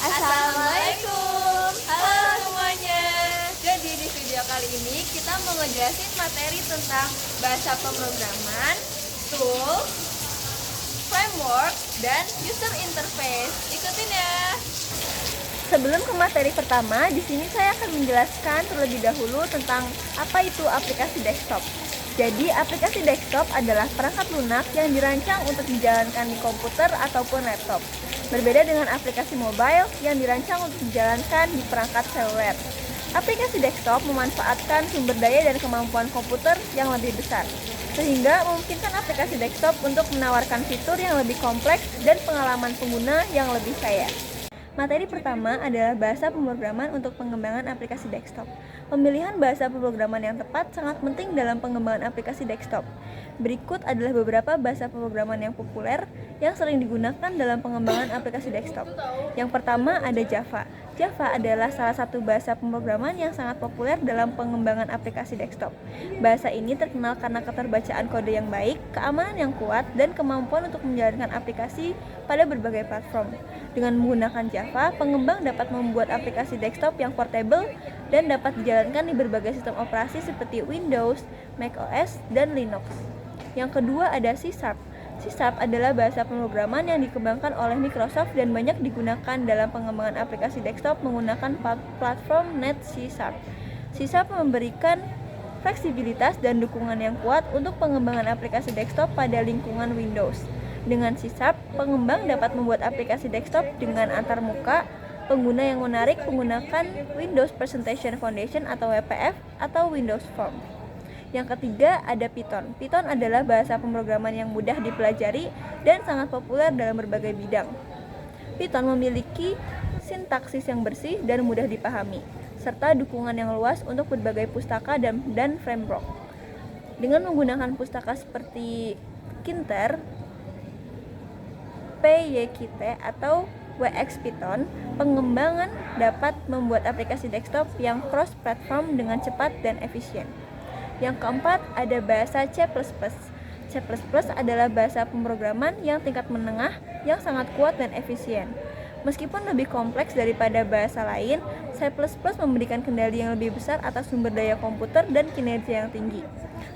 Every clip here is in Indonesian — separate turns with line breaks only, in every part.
Assalamualaikum. Halo semuanya. Jadi di video kali ini kita mau ngejelasin materi tentang bahasa pemrograman, tool, framework, dan user interface. Ikutin ya. Sebelum ke materi pertama, di sini saya akan menjelaskan terlebih dahulu tentang apa itu aplikasi desktop. Jadi, aplikasi desktop adalah perangkat lunak yang dirancang untuk dijalankan di komputer ataupun laptop. Berbeda dengan aplikasi mobile yang dirancang untuk dijalankan di perangkat seluler. Aplikasi desktop memanfaatkan sumber daya dan kemampuan komputer yang lebih besar, sehingga memungkinkan aplikasi desktop untuk menawarkan fitur yang lebih kompleks dan pengalaman pengguna yang lebih kaya. Materi pertama adalah bahasa pemrograman untuk pengembangan aplikasi desktop. Pemilihan bahasa pemrograman yang tepat sangat penting dalam pengembangan aplikasi desktop. Berikut adalah beberapa bahasa pemrograman yang populer yang sering digunakan dalam pengembangan aplikasi desktop. Yang pertama ada Java. Java adalah salah satu bahasa pemrograman yang sangat populer dalam pengembangan aplikasi desktop. Bahasa ini terkenal karena keterbacaan kode yang baik, keamanan yang kuat, dan kemampuan untuk menjalankan aplikasi pada berbagai platform. Dengan menggunakan Java, pengembang dapat membuat aplikasi desktop yang portable dan dapat dijalankan di berbagai sistem operasi seperti Windows, macOS, dan Linux. Yang kedua ada C#. C# adalah bahasa pemrograman yang dikembangkan oleh Microsoft dan banyak digunakan dalam pengembangan aplikasi desktop menggunakan platform Net C#. C# memberikan fleksibilitas dan dukungan yang kuat untuk pengembangan aplikasi desktop pada lingkungan Windows. Dengan C#, pengembang dapat membuat aplikasi desktop dengan antarmuka pengguna yang menarik menggunakan Windows Presentation Foundation atau WPF atau Windows Form. Yang ketiga ada Python. Python adalah bahasa pemrograman yang mudah dipelajari dan sangat populer dalam berbagai bidang. Python memiliki sintaksis yang bersih dan mudah dipahami, serta dukungan yang luas untuk berbagai pustaka dan framework. Dengan menggunakan pustaka seperti Kinter, PyKit atau WX-Python, pengembangan dapat membuat aplikasi desktop yang cross-platform dengan cepat dan efisien. Yang keempat ada bahasa C++. C++ adalah bahasa pemrograman yang tingkat menengah yang sangat kuat dan efisien. Meskipun lebih kompleks daripada bahasa lain, C++ memberikan kendali yang lebih besar atas sumber daya komputer dan kinerja yang tinggi.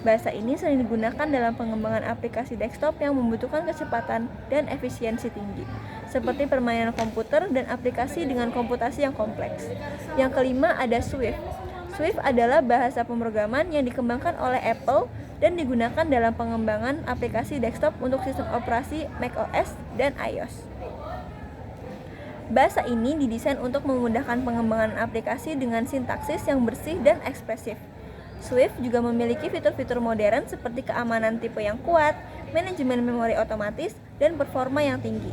Bahasa ini sering digunakan dalam pengembangan aplikasi desktop yang membutuhkan kecepatan dan efisiensi tinggi, seperti permainan komputer dan aplikasi dengan komputasi yang kompleks. Yang kelima ada Swift. Swift adalah bahasa pemrograman yang dikembangkan oleh Apple dan digunakan dalam pengembangan aplikasi desktop untuk sistem operasi macOS dan iOS. Bahasa ini didesain untuk memudahkan pengembangan aplikasi dengan sintaksis yang bersih dan ekspresif. Swift juga memiliki fitur-fitur modern seperti keamanan tipe yang kuat, manajemen memori otomatis, dan performa yang tinggi.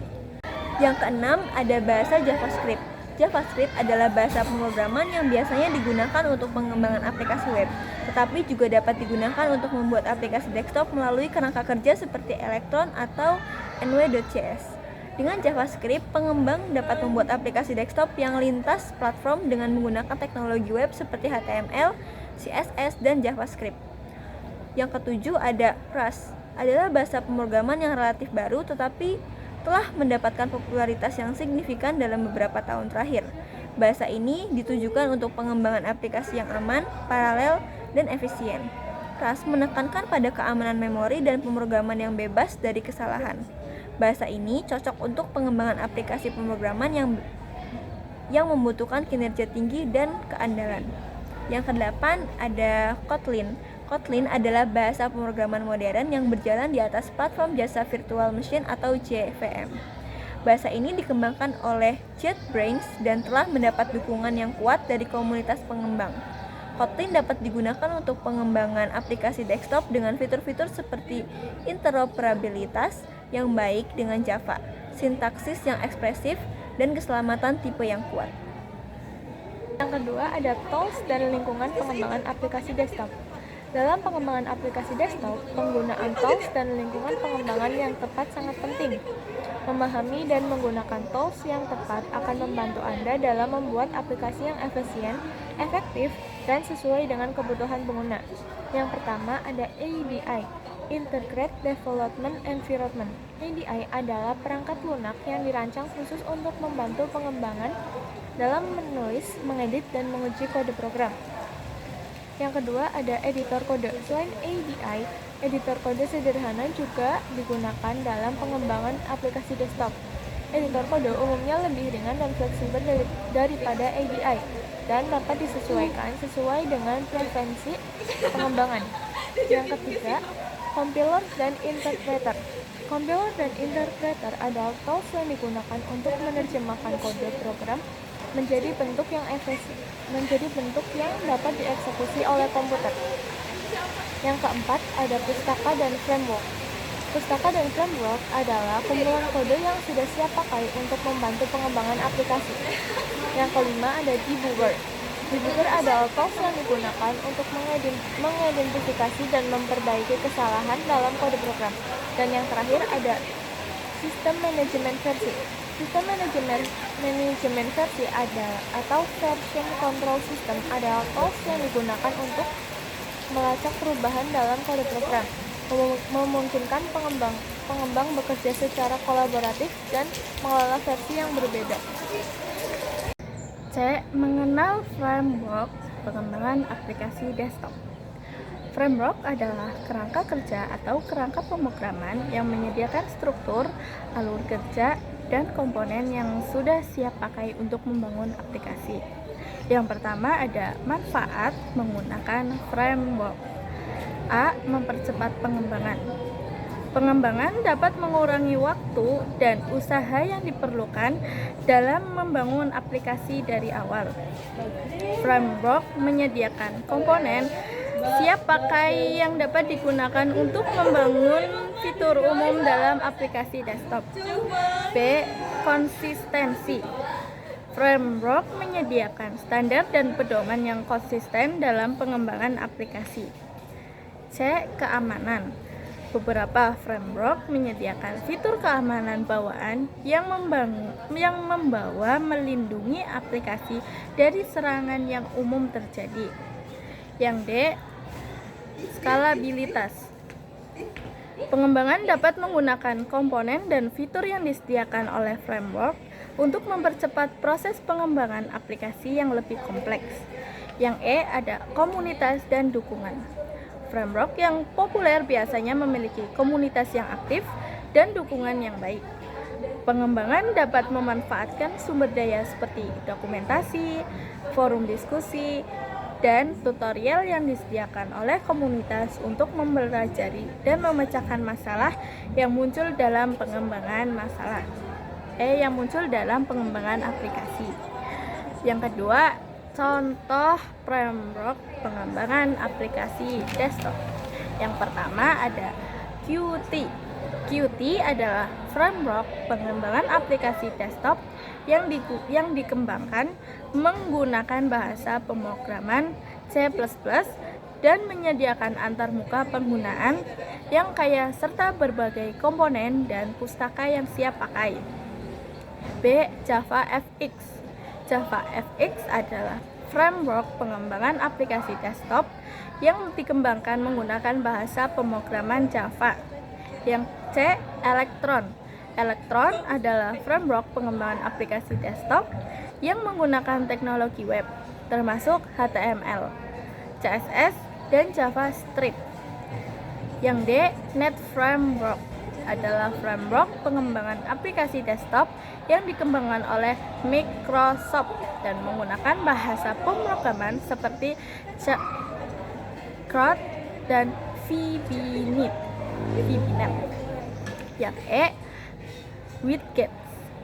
Yang keenam ada bahasa JavaScript. JavaScript adalah bahasa pemrograman yang biasanya digunakan untuk pengembangan aplikasi web, tetapi juga dapat digunakan untuk membuat aplikasi desktop melalui kerangka kerja seperti Electron atau nw.js. Dengan JavaScript, pengembang dapat membuat aplikasi desktop yang lintas platform dengan menggunakan teknologi web seperti HTML, CSS, dan JavaScript. Yang ketujuh ada Rust, adalah bahasa pemrograman yang relatif baru tetapi telah mendapatkan popularitas yang signifikan dalam beberapa tahun terakhir. Bahasa ini ditujukan untuk pengembangan aplikasi yang aman, paralel, dan efisien. Rust menekankan pada keamanan memori dan pemrograman yang bebas dari kesalahan. Bahasa ini cocok untuk pengembangan aplikasi pemrograman yang membutuhkan kinerja tinggi dan keandalan. Yang kedelapan ada Kotlin. Kotlin adalah bahasa pemrograman modern yang berjalan di atas platform jasa virtual machine atau JVM. Bahasa ini dikembangkan oleh JetBrains dan telah mendapat dukungan yang kuat dari komunitas pengembang. Kotlin dapat digunakan untuk pengembangan aplikasi desktop dengan fitur-fitur seperti interoperabilitas yang baik dengan Java, sintaksis yang ekspresif, dan keselamatan tipe yang kuat. Yang kedua ada tools dan lingkungan pengembangan aplikasi desktop. Dalam pengembangan aplikasi desktop, penggunaan tools dan lingkungan pengembangan yang tepat sangat penting. Memahami dan menggunakan tools yang tepat akan membantu Anda dalam membuat aplikasi yang efisien, efektif, dan sesuai dengan kebutuhan pengguna. Yang pertama ada ABI.
Integrated Development Environment. ADI adalah perangkat lunak yang dirancang khusus untuk membantu pengembangan dalam menulis, mengedit, dan menguji kode program. Yang kedua ada editor kode. Selain ADI, editor kode sederhana juga digunakan dalam pengembangan aplikasi desktop. Editor kode umumnya lebih ringan dan fleksibel daripada ADI dan dapat disesuaikan sesuai dengan preferensi pengembangan. Yang ketiga, compiler dan interpreter. Compiler dan interpreter adalah tools yang digunakan untuk menerjemahkan kode program menjadi bentuk yang dapat dieksekusi oleh komputer. Yang keempat, ada pustaka dan framework. Pustaka dan framework adalah kumpulan kode yang sudah siap pakai untuk membantu pengembangan aplikasi. Yang kelima, ada debugger. Debugger adalah tools yang digunakan untuk mengidentifikasi dan memperbaiki kesalahan dalam kode program. Dan yang terakhir ada sistem manajemen versi. Sistem manajemen versi atau version control system adalah tools yang digunakan untuk melacak perubahan dalam kode program, memungkinkan pengembang bekerja secara kolaboratif dan mengelola versi yang berbeda. C. Mengenal framework pengembangan aplikasi desktop. Framework adalah kerangka kerja atau kerangka pemrograman yang menyediakan struktur, alur kerja, dan komponen yang sudah siap pakai untuk membangun aplikasi. Yang pertama ada manfaat menggunakan framework. A. Mempercepat pengembangan. Pengembangan dapat mengurangi waktu dan usaha yang diperlukan dalam membangun aplikasi dari awal. Framework menyediakan komponen siap pakai yang dapat digunakan untuk membangun fitur umum dalam aplikasi desktop. B. Konsistensi. Framework menyediakan standar dan pedoman yang konsisten dalam pengembangan aplikasi. C. Keamanan. Beberapa framework menyediakan fitur keamanan bawaan yang membawa melindungi aplikasi dari serangan yang umum terjadi. Yang D. Skalabilitas. Pengembangan dapat menggunakan komponen dan fitur yang disediakan oleh framework untuk mempercepat proses pengembangan aplikasi yang lebih kompleks. Yang E ada komunitas dan dukungan. Framework yang populer biasanya memiliki komunitas yang aktif dan dukungan yang baik. Pengembangan dapat memanfaatkan sumber daya seperti dokumentasi, forum diskusi, dan tutorial yang disediakan oleh komunitas untuk mempelajari dan memecahkan masalah yang muncul dalam pengembangan aplikasi. Yang kedua, contoh framework pengembangan aplikasi desktop. Yang pertama ada Qt. Qt adalah framework pengembangan aplikasi desktop yang dikembangkan menggunakan bahasa pemrograman C++ dan menyediakan antarmuka penggunaan yang kaya serta berbagai komponen dan pustaka yang siap pakai. B. JavaFX. JavaFX adalah framework pengembangan aplikasi desktop yang dikembangkan menggunakan bahasa pemrograman Java. Yang C. Electron. Electron adalah framework pengembangan aplikasi desktop yang menggunakan teknologi web, termasuk HTML, CSS, dan JavaScript. Yang D. Net Framework adalah framework pengembangan aplikasi desktop yang dikembangkan oleh Microsoft dan menggunakan bahasa pemrograman seperti CRUD dan VBNet. Yang E. WinGet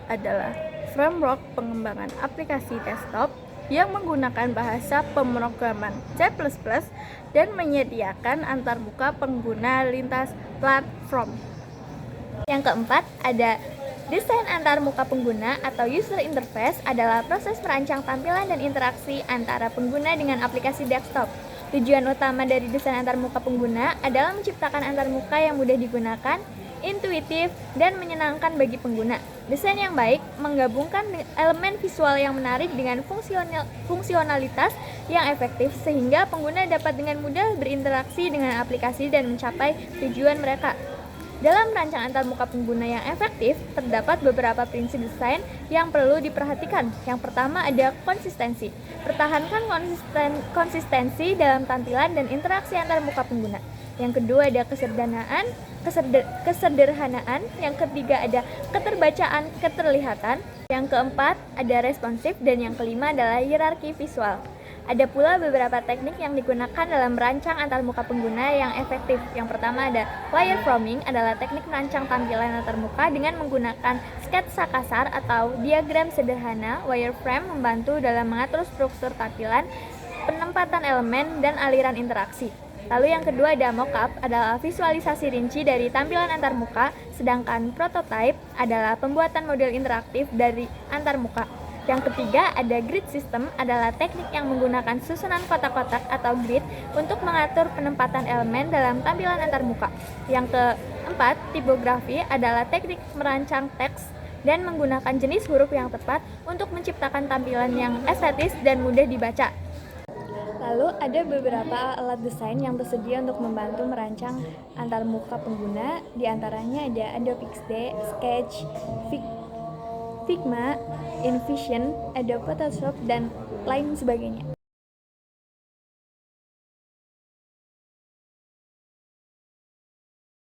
adalah framework pengembangan aplikasi desktop yang menggunakan bahasa pemrograman C++ dan menyediakan antarmuka pengguna lintas platform. Yang keempat, ada desain antarmuka pengguna atau user interface adalah proses merancang tampilan dan interaksi antara pengguna dengan aplikasi desktop. Tujuan utama dari desain antarmuka pengguna adalah menciptakan antarmuka yang mudah digunakan, intuitif, dan menyenangkan bagi pengguna. Desain yang baik menggabungkan elemen visual yang menarik dengan fungsionalitas yang efektif sehingga pengguna dapat dengan mudah berinteraksi dengan aplikasi dan mencapai tujuan mereka. Dalam merancang antarmuka pengguna yang efektif, terdapat beberapa prinsip desain yang perlu diperhatikan. Yang pertama ada konsistensi. Pertahankan konsistensi dalam tampilan dan interaksi antarmuka pengguna. Yang kedua ada kesederhanaan. Yang ketiga ada keterbacaan, keterlihatan. Yang keempat ada responsif, dan yang kelima adalah hierarki visual. Ada pula beberapa teknik yang digunakan dalam merancang antarmuka pengguna yang efektif. Yang pertama ada wireframing, adalah teknik merancang tampilan antarmuka dengan menggunakan sketsa kasar atau diagram sederhana. Wireframe membantu dalam mengatur struktur tampilan, penempatan elemen, dan aliran interaksi. Lalu yang kedua ada mockup, adalah visualisasi rinci dari tampilan antarmuka, sedangkan prototype adalah pembuatan model interaktif dari antarmuka. Yang ketiga ada grid system, adalah teknik yang menggunakan susunan kotak-kotak atau grid untuk mengatur penempatan elemen dalam tampilan antarmuka. Yang keempat, tipografi, adalah teknik merancang teks dan menggunakan jenis huruf yang tepat untuk menciptakan tampilan yang estetis dan mudah dibaca. Lalu ada beberapa alat desain yang tersedia untuk membantu merancang antarmuka pengguna. Di antaranya ada Adobe XD, Sketch, Figma, InVision, Adobe Photoshop, dan lain sebagainya.